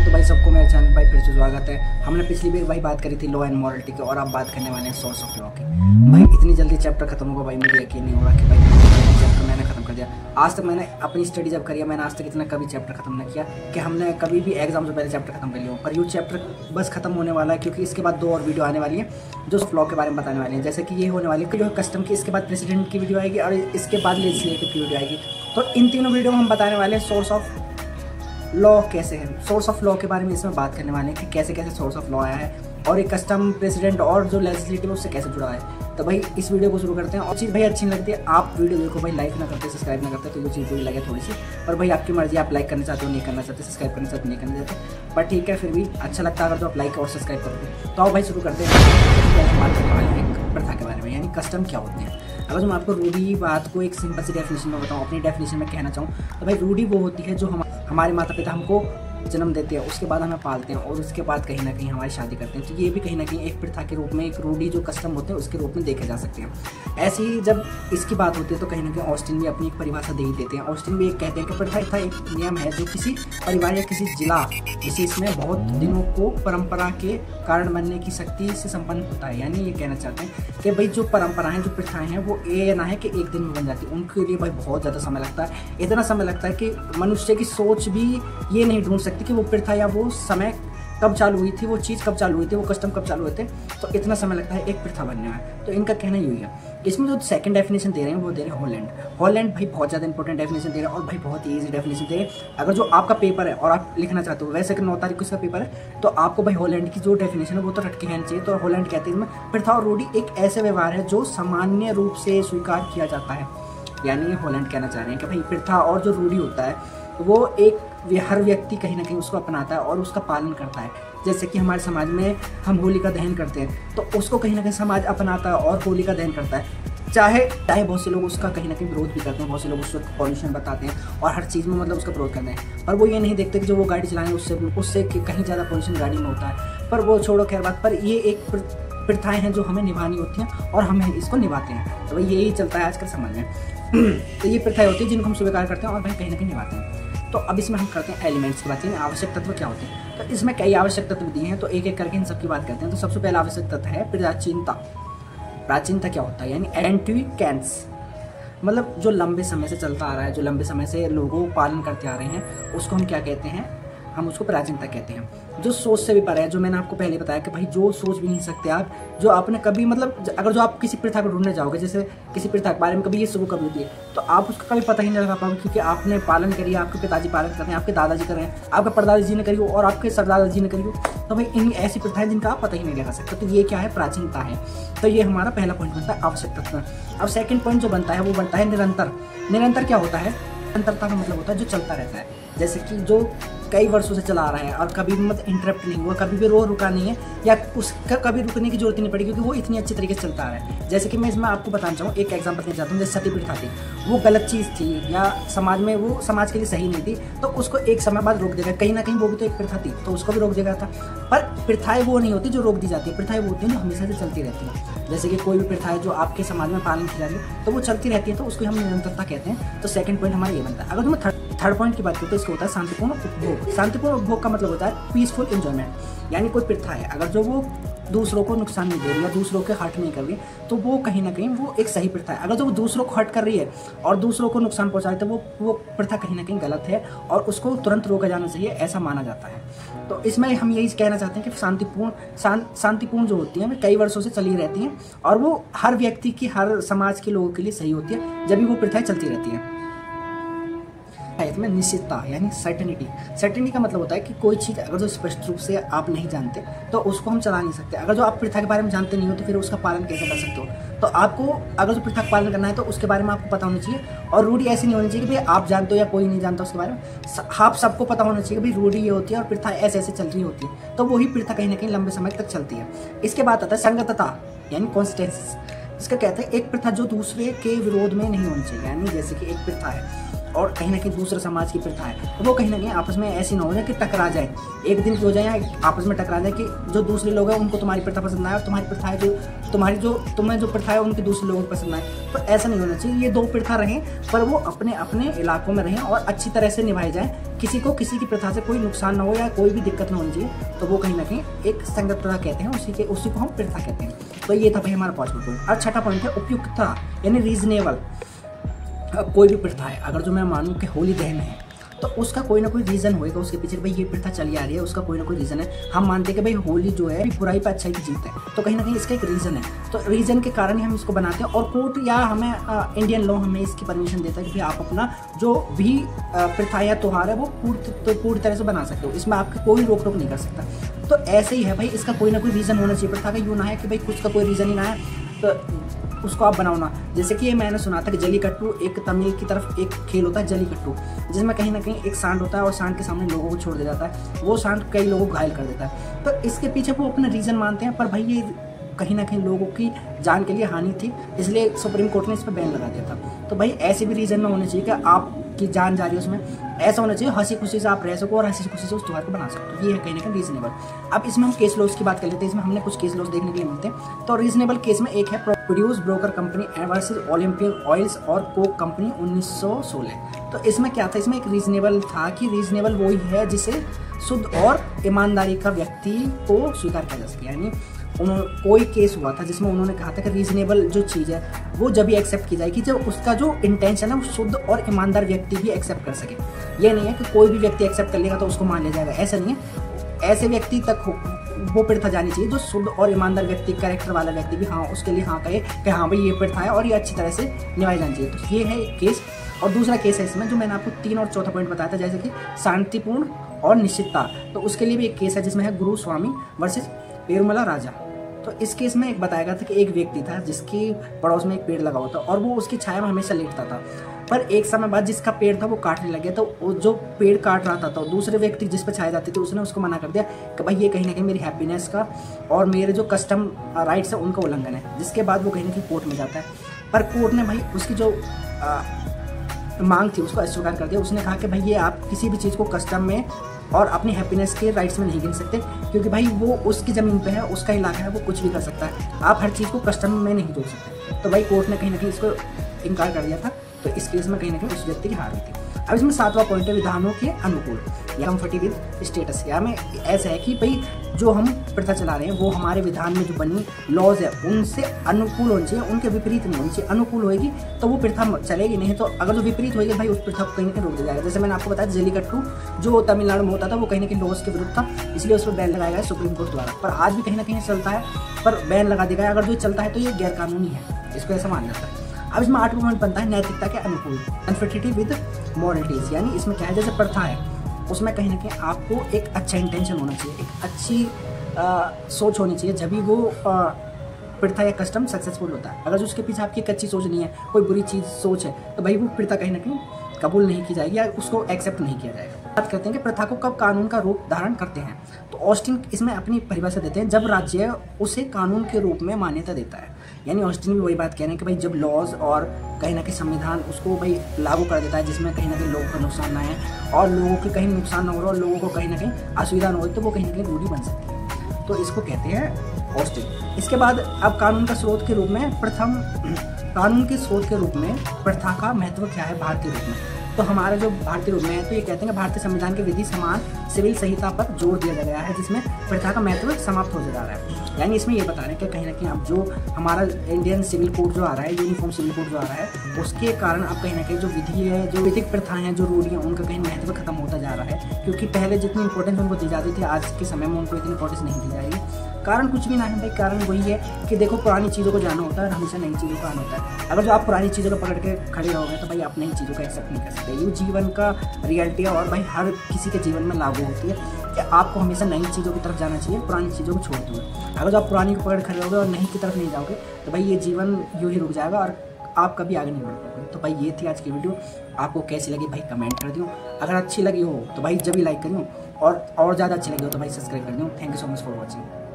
तो भाई सबको मेरे चैनल भाई फिर से स्वागत है। हमने पिछली बार भाई बात करी थी लॉ एंड मॉरलिटी की और अब बात करने वाले हैं सोर्स ऑफ लॉ की। भाई इतनी जल्दी चैप्टर खत्म होगा भाई मुझे यकीन नहीं हो रहा कि भाई चैप्टर मैंने खत्म कर दिया। आज तक मैंने अपनी स्टडी जब करी है मैंने आज तक इतना कभी चैप्टर खत्म नहीं किया कि हमने कभी भी एग्जाम से पहले चैप्टर खत्म कर लिया हो। पर ये चैप्टर बस खत्म होने वाला है क्योंकि इसके बाद 2 और वीडियो आने वाली है जो लॉ के बारे में बताने वाली है। जैसे कि ये होने वाली है कि जो कस्टम की, इसके बाद प्रेसिडेंट की वीडियो आएगी और इसके बाद लेजिस्लेटिव की वीडियो आएगी। तो इन तीनों वीडियो में हम बताने वाले हैं सोर्स ऑफ लॉ कैसे है। सोर्स ऑफ लॉ के बारे में इसमें बात करने वाले हैं कि कैसे कैसे सोर्स ऑफ लॉ आया है और एक कस्टम, प्रेसिडेंट और जो लेजिस्लेटिव उससे कैसे जुड़ा है। तो भाई इस वीडियो को शुरू करते हैं। और चीज़ भाई अच्छी नहीं लगती है आप वीडियो देखो भाई, लाइक ना करते, सब्सक्राइब ना करते तो ये चीज़ बुरी लगे थोड़ी सी। और भाई आपकी मर्जी, आप लाइक करना चाहते हो नहीं करना चाहते, सब्सक्राइब करना चाहते नहीं करना चाहते, पर ठीक है फिर भी अच्छा लगता है अगर तो आप लाइक और सब्सक्राइब करोगे। तो आओ भाई शुरू करते हैं। बात करने वाले हैं प्रथा के बारे में, यानी कस्टम क्या होते हैं। अगर मैं आपको रूढ़ी बात को एक सिंपल सी डेफिनेशन में बताऊँ, अपनी डेफिनेशन में कहना चाहूँ तो भाई रूढ़ी वो होती है जो हमारे माता पिता हमको जन्म देते हैं, उसके बाद हमें पालते हैं और उसके बाद कहीं ना कहीं हमारी शादी करते हैं। तो ये भी कहीं ना कहीं एक प्रथा के रूप में, एक रूढ़ी जो कस्टम होते हैं उसके रूप में देखे जा सकते हैं। ऐसे ही जब इसकी बात होती है तो कहीं ना कहीं ऑस्टिन भी अपनी एक परिभाषा दे ही देते हैं। ऑस्टिन भी एक कहते हैं कि प्रथा एक नियम है जो किसी परिवार या किसी जिला विशेष में बहुत दिनों को परंपरा के कारण बनने की शक्ति से संपन्न होता है। यानी ये कहना चाहते हैं कि भाई जो परंपराएं, जो प्रथाएं हैं वो ये ना है कि एक दिन में बन जाती है, उनके लिए भाई बहुत ज़्यादा समय लगता है। इतना समय लगता है कि मनुष्य की सोच भी ये नहीं ढूंढ सकती कि वो प्रथा या वो समय कब चालू हुई थी, वो चीज़ कब चालू हुई थी, वो कस्टम कब चालू हुए थे। तो इतना समय लगता है एक प्रथा बनने में। तो इनका कहना यही है। इसमें जो सेकंड डेफिनेशन दे रहे हैं वो दे रहे हैं हॉलैंड। हॉलैंड भाई बहुत ज़्यादा इंपॉर्टेंट डेफिनेशन दे रहे हैं और भाई बहुत ही ईजी डेफिनेशन दे रहे हैं। अगर जो आपका पेपर है और आप लिखना चाहते हो, वैसे कि 9 तारीख को इसका पेपर है, तो आपको भाई हॉलैंड की जो डेफिनेशन है वो तो रट के रहनी चाहिए। तो हॉलैंड कहते हैं इसमें प्रथा और रूढ़ी एक ऐसे व्यवहार है जो सामान्य रूप से स्वीकार किया जाता है। यानी हॉलैंड कहना चाह रहे हैं कि भाई प्रथा और जो रूढ़ी होता है वो एक हर व्यक्ति कहीं ना कहीं उसको अपनाता है और उसका पालन करता है। जैसे कि हमारे समाज में हम होली का दहन करते हैं तो उसको कहीं ना कहीं समाज अपनाता है और होली का दहन करता है। चाहे बहुत से लोग उसका कहीं ना कहीं विरोध भी करते हैं, बहुत से लोग उसको पॉल्यूशन बताते हैं और हर चीज़ में मतलब उसका विरोध करते हैं, पर वो ये नहीं देखते कि जो वो गाड़ी चलाएं उससे कहीं ज़्यादा पॉल्यूशन गाड़ी में होता है। पर वो छोड़ो खैर बात, पर ये एक प्रथाएं हैं जो हमें निभानी होती हैं और हम इसको निभाते हैं। तो भाई यही चलता है आजकल समाज में। तो ये प्रथाएं होती हैं जिनको हम स्वीकार करते हैं और भाई कहीं ना कहीं निभाते हैं। तो अब इसमें हम करते हैं एलिमेंट्स की बात, यानी आवश्यक तत्व क्या होते हैं। तो इसमें कई आवश्यक तत्व दिए हैं तो एक एक करके इन सब की बात करते हैं। तो सबसे पहला आवश्यक तत्व है प्राचीनता। प्राचीनता क्या होता है, यानी एंटीक्वेंस, मतलब जो लंबे समय से चलता आ रहा है, जो लंबे समय से लोगों पालन करते आ रहे हैं उसको हम क्या कहते हैं, हम उसको प्राचीनता कहते हैं। जो सोच से भी परे है, जो मैंने आपको पहले बताया कि भाई जो सोच भी नहीं सकते आप, जो आपने कभी मतलब अगर जो आप किसी प्रथा को ढूंढने जाओगे, जैसे किसी प्रथा के बारे में कभी ये शुरू कभी होती है तो आप उसका कभी पता ही नहीं लगा पाओगे क्योंकि आपने पालन करी, आपके पिताजी पालन कर रहे हैं, आपके दादाजी कर रहे हैं, आपके परदादा जी ने करी हो और आपके सरदादा जी ने करी हो। तो भाई इन ऐसी प्रथाएं जिनका आप पता ही नहीं लगा सकते। तो ये क्या है, प्राचीनता है। तो ये हमारा पहला पॉइंट बनता है आवश्यक तत्व। अब सेकंड पॉइंट जो बनता है वो बनता है निरंतर। निरंतर क्या होता है, निरंतरता का मतलब होता है जो चलता रहता है। जैसे कि जो कई वर्षों से चला आ रहा है और कभी भी मतलब इंटरप्ट नहीं हुआ, कभी भी रुका नहीं है या उसका कभी रुकने की जरूरत नहीं पड़ी क्योंकि वो इतनी अच्छी तरीके से चलता आ रहा है। जैसे कि मैं इसमें आपको बताना चाहूँ, एक एग्जांपल देना चाहता हूँ। जैसे सती प्रथा थी, वो गलत चीज़ थी या समाज में वो समाज के लिए सही नहीं थी, तो उसको एक समय बाद रोक देगा। कहीं ना कहीं वो भी तो एक प्रथा थी तो उसको भी रोक देगा था। पर प्रथाएं वो नहीं होती जो रोक दी जाती है, प्रथाएं वो होती हैं जो हमेशा से चलती रहती है। जैसे कि कोई भी प्रथा है जो आपके समाज में पालन की जा रही है तो वो चलती रहती है, तो उसको हम निरंतरता कहते हैं। तो सेकंड पॉइंट हमारा ये बनता है। अगर मैं थर्ड पॉइंट की बात करूँ तो इसको होता है शांतिपूर्ण उपभोग। शांतिपूर्ण उपभोग का मतलब होता है पीसफुल एंजॉयमेंट। यानी कोई प्रथा है अगर जो वो दूसरों को नुकसान नहीं दे रही है, दूसरों के हर्ट नहीं कर रही है, तो वो कहीं ना कहीं वो एक सही प्रथा है। अगर जो वो दूसरों को हर्ट कर रही है और दूसरों को नुकसान पहुंचा रही है तो वो प्रथा कहीं ना कहीं गलत है और उसको तुरंत रोका जाना चाहिए, ऐसा माना जाता है। तो इसमें हम यही कहना चाहते हैं कि शांतिपूर्ण जो होती हैं वे कई वर्षों से चली रहती हैं और वो हर व्यक्ति की, हर समाज के लोगों के लिए सही होती है जब भी वो प्रथाएं चलती रहती हैं। इसमें निश्चितता यानी सर्टेनिटी का मतलब होता है कि कोई चीज़ अगर जो स्पष्ट रूप से आप नहीं जानते तो उसको हम चला नहीं सकते। अगर जो आप प्रथा के बारे में जानते नहीं हो तो फिर उसका पालन कैसे कर सकते हो। तो आपको अगर जो प्रथा का पालन करना है तो उसके बारे में आपको पता होना चाहिए और रूढ़ी ऐसी नहीं होनी चाहिए कि भाई आप जानते हो या कोई नहीं जानता उसके बारे में। आप सबको पता होना चाहिए कि भाई रूढ़ी ये होती है और प्रथा ऐसे ऐसे चल रही होती है, तो वही प्रथा कहीं ना कहीं लंबे समय तक चलती है। इसके बाद आता है संगतता यानी कॉन्सिस्टेंसी। इसका कहते हैं एक प्रथा जो दूसरे के विरोध में नहीं होनी चाहिए। यानी जैसे कि एक प्रथा है और कहीं ना कहीं दूसरे समाज की प्रथा है, तो वो कहीं ना कहीं आपस में ऐसी ना हो जाए कि टकरा जाए, एक दिन हो जाए आपस में टकरा जाए कि जो दूसरे लोग हैं उनको तुम्हारी प्रथा पसंद आए और तुम्हारी प्रथा है तुम्हें जो प्रथा है उनके दूसरे लोगों को पसंद आए। तो ऐसा नहीं होना चाहिए, ये दो प्रथा रहें पर वो अपने अपने इलाकों में रहें और अच्छी तरह से निभाई जाए, किसी को किसी की प्रथा से कोई नुकसान ना हो या कोई भी दिक्कत ना होनी चाहिए। तो वो कहीं ना कहीं एक संगत प्रथा कहते हैं, उसी को हम प्रथा कहते हैं। तो ये था भाई हमारा 5वां पॉइंट। और छठा पॉइंट है उपयुक्तता, यानी रीजनेबल। कोई भी प्रथा है, अगर जो मैं मानूं कि होली दहन है तो उसका कोई ना कोई रीज़न होएगा उसके पीछे, भाई ये प्रथा चली आ रही है, उसका कोई ना कोई रीज़न है। हम मानते हैं कि भाई होली जो है बुराई पर अच्छाई की जीत है, तो कहीं ना कहीं इसका एक रीज़न है, तो रीज़न के कारण ही हम इसको बनाते हैं। और कोर्ट या हमें इंडियन लॉ हमें इसकी परमिशन देता है कि भाई आप अपना जो भी प्रथा या त्यौहार है वो पूरी तरह से बना सकते हो, इसमें आपकी कोई रोक टोक नहीं कर सकता। तो ऐसे ही है भाई, इसका कोई ना कोई रीज़न होना चाहिए। प्रथा का यूँ ना है कि भाई कुछ का कोई रीज़न ही ना है तो उसको आप बनाओ ना। जैसे कि मैंने सुना था कि जलीकट्टू एक तमिल की तरफ एक खेल होता है जलीकट्टू, जिसमें कहीं ना कहीं एक सांड होता है और सांड के सामने लोगों को छोड़ दिया जाता है, वो सांड कई लोगों को घायल कर देता है। तो इसके पीछे वो अपना रीज़न मानते हैं, पर भाई ये कहीं ना कहीं लोगों की जान के लिए हानि थी, इसलिए सुप्रीम कोर्ट ने इस पर बैन लगा दिया था। तो भाई ऐसे भी रीज़न ना होने चाहिए कि आपकी जान जा रही है उसमें, ऐसा होना चाहिए हंसी खुशी से आप रह सको और हंसी खुशी से उस त्यौहार को बना सकते हो। ये है कहीं ना कहीं रीजनेबल। अब इसमें हम केस लॉस की बात कर लेते हैं, इसमें हमने कुछ केस लॉस देखने के लिए मिलते हैं। तो रीजनेबल केस में एक है produce broker company versus Olympic oils और कोक कंपनी 1916। तो इसमें क्या था, इसमें एक रीजनेबल था कि रीजनेबल वही है जिसे शुद्ध और ईमानदारी का व्यक्ति को स्वीकार किया जा सके। यानी कोई केस हुआ था जिसमें उन्होंने कहा था कि रीजनेबल जो चीज़ है वो जब भी एक्सेप्ट की जाएगी जब उसका जो इंटेंशन है वो शुद्ध और ईमानदार व्यक्ति भी एक्सेप्ट कर सके। ये नहीं है कि कोई भी व्यक्ति एक्सेप्ट कर लेगा तो उसको मान लिया जाएगा, ऐसा नहीं है। ऐसे व्यक्ति तक वो प्रथा जानी चाहिए जो शुद्ध और ईमानदार व्यक्ति, कैरेक्टर वाला व्यक्ति भी हाँ उसके लिए हाँ कहे कि हाँ भाई ये प्रथा है और ये अच्छी तरह से निभाई जानी चाहिए। तो ये है एक केस। और दूसरा केस है इसमें जो मैंने आपको 3 और चौथा पॉइंट बताया था, जैसे कि शांतिपूर्ण और निश्चितता। तो उसके लिए भी एक केस है जिसमें है गुरु स्वामी वर्सेस पेरुमला राजा। तो इस केस में एक बताया गया था कि एक व्यक्ति था जिसकी पड़ोस में एक पेड़ लगा हुआ था और वो उसकी छाया में हमेशा लेटता था, पर एक समय बाद जिसका पेड़ था वो काटने लग गया। तो जो पेड़ काट रहा था तो दूसरे व्यक्ति जिस पर छाया जाती थी उसने उसको मना कर दिया कि भाई ये कहीं ना कहीं मेरी हैप्पीनेस का और मेरे जो कस्टम राइट्स है उनका उल्लंघन है। जिसके बाद वो कहीं ना कहीं कोर्ट में जाता है, पर कोर्ट ने भाई उसकी जो मांग थी उसको अस्वीकार कर दिया। उसने कहा कि भाई ये आप किसी भी चीज़ को कस्टम में और अपनी हैप्पीनेस के राइट्स में नहीं गिन सकते, क्योंकि भाई वो उसकी ज़मीन पे है, उसका इलाका है, वो कुछ भी कर सकता है, आप हर चीज़ को कस्टम में नहीं जोड़ सकते। तो भाई कोर्ट ने कहीं ना कहीं इसको इनकार कर दिया था। तो इस केस में कहीं ना कहीं उस व्यक्ति की हार हुई थी। अब इसमें 7वां पॉइंट है विधानों के अनुकूल या कंफर्टी विद स्टेटस। या में ऐसा है कि भाई जो हम प्रथा चला रहे हैं वो हमारे विधान में जो बनी लॉज है उनसे अनुकूल होनी चाहिए, उनके विपरीत नहीं होनी चाहिए। अनुकूल होएगी तो वो प्रथा चलेगी, नहीं तो अगर जो विपरीत होगी भाई उस प्रथा को कहीं ना कहीं रोक दिया जाएगा। जैसे मैंने आपको बताया जलीकट्टू जो तमिलनाडु में होता था वो कहीं ना कहीं लॉज के विरुद्ध था, इसलिए उस पर बैन लगाया गया सुप्रीम कोर्ट द्वारा। पर आज भी कहीं ना कहीं चलता है, पर बैन लगा दिया गया। अगर जो चलता है तो ये गैर कानूनी है, इसको ऐसा माना जाता है। अब इसमें 8वां पॉइंट बनता है नैतिकता के अनुकूल, कन्फर्टिटी विद मॉरलिटीज। यानी इसमें क्या है, जैसे प्रथा है उसमें कहीं ना कहीं आपको एक अच्छा इंटेंशन होना चाहिए, एक अच्छी सोच होनी चाहिए, जब भी वो प्रथा या कस्टम सक्सेसफुल होता है। अगर उसके पीछे आपकी एक अच्छी सोच नहीं है, कोई बुरी चीज़ सोच है, तो भाई वो प्रथा कहीं ना कहीं कबूल नहीं की जाएगी या उसको एक्सेप्ट नहीं किया जाएगा। बात करते हैं कि प्रथा को कब कानून का रूप धारण करते हैं। तो ऑस्टिन इसमें अपनी परिभाषा देते हैं, जब राज्य उसे कानून के रूप में मान्यता देता है। यानी ऑस्टिन भी वही बात कह रहे हैं कि भाई जब लॉज और कहीं ना कहीं संविधान उसको भाई लागू कर देता है जिसमें कहीं ना कहीं लोगों का नुकसान ना है और लोगों के कहीं नुकसान ना हो रहा और लोगों को कहीं ना कहीं असुविधा ना हो, तो वो कहीं ना कहीं रूढ़ी बन सकती है। तो इसको कहते हैं ऑस्टिन। इसके बाद अब कानून का स्रोत के रूप में कानून के स्रोत के रूप में प्रथा का महत्व क्या है भारतीय रूप में। तो हमारा जो भारतीय रूप में है तो ये कहते हैं कि भारतीय संविधान के विधि समान सिविल संहिता पर जोर दिया गया है, जिसमें प्रथा का महत्व समाप्त हो जा रहा है। यानी इसमें ये बता रहे हैं कि कहीं ना कहीं अब जो हमारा इंडियन सिविल कोड जो आ रहा है, यूनिफॉर्म सिविल कोड जो आ रहा है, उसके कारण अब कहीं ना कहीं जो विधि है, जो वैदिक प्रथाएं हैं, जो रूढ़ियाँ, उनका कहीं महत्व खत्म होता जा रहा है। क्योंकि पहले जितनी इंपॉर्टेंस उनको दी जाती थी आज के समय में उनको इतनी इंपॉर्टेंस नहीं दी जाएगी। कारण कुछ भी ना है भाई, कारण वही है कि देखो पुरानी चीज़ों को जाना होता है और हमेशा नई चीज़ों का आना होता है। अगर जो आप पुरानी चीज़ों को पकड़ के खड़े रहोगे तो भाई आप नई चीज़ों को एक्सेप्ट नहीं कर सकते। ये जीवन का रियलिटी है और भाई हर किसी के जीवन में लागू होती है कि आपको हमेशा नई चीज़ों की तरफ जाना चाहिए, पुरानी चीज़ों को छोड़ दो। अगर जो आप पुरानी को पकड़ खड़े रहोगे और नई की तरफ नहीं जाओगे तो भाई ये जीवन यूँ ही रुक जाएगा और आप कभी आगे नहीं बढ़ पाओगे। तो भाई ये थी आज की वीडियो, आपको कैसी लगी भाई कमेंट कर दियो। अगर अच्छी लगी हो तो भाई जब भी लाइक करियो और ज़्यादा अच्छी लगी हो तो भाई सब्सक्राइब कर दियो। Thank you so much for watching.